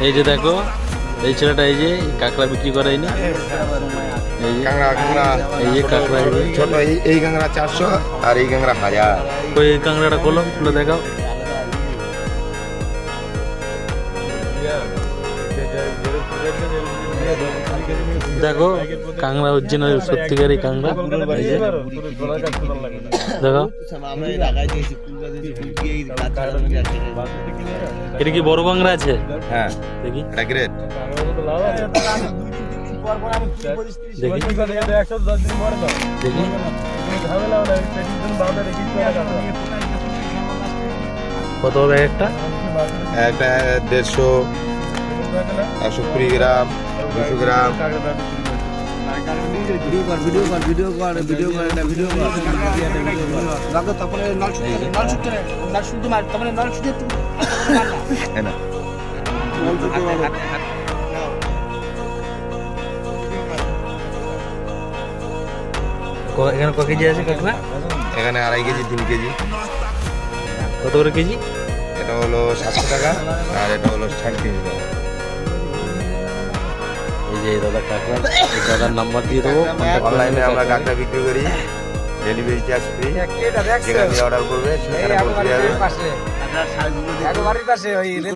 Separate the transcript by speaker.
Speaker 1: এই যে দেখো এই ছেলেটা এই যে কাঁকড়া বিক্রি করে এই যে
Speaker 2: কাঁকড়া
Speaker 1: এই যে কাঁকড়া
Speaker 2: ছোট এই কাঁকড়া 400 আর এই কাঁকড়া 1000।
Speaker 1: ওই কাঁকড়াটা খুলে দেখাও। দেখো কাঁকড়া অরিজিনাল সত্যিকারই কাঁকড়া এই যে দেখো। এটা কি বড় কাঁকড়া আছে?
Speaker 2: হ্যাঁ
Speaker 1: দেখি
Speaker 2: এটা গ্রেট।
Speaker 1: দেখি দেখি কত হবে একটা?
Speaker 2: একটা 150, 120 গ্রাম, 200 গ্রাম।
Speaker 1: এখানে ক কেজি আছে কাঁকড়া?
Speaker 2: এখানে 2.5 কেজি 3 কেজি।
Speaker 1: কত করে কেজি?
Speaker 2: এটা হলো 700 টাকা আর এটা হলো 60 কেজি টাকা।
Speaker 1: এই যে দাদা কাঁকড়া, এই দাদার নাম্বার দিয়ে দেবো।
Speaker 2: অনলাইনে আমরা কাঁকড়া বিক্রি করি, ডেলিভারি চার্জ ফ্রি। যেখানে অর্ডার করবে সেখানে পৌঁছে যাবে।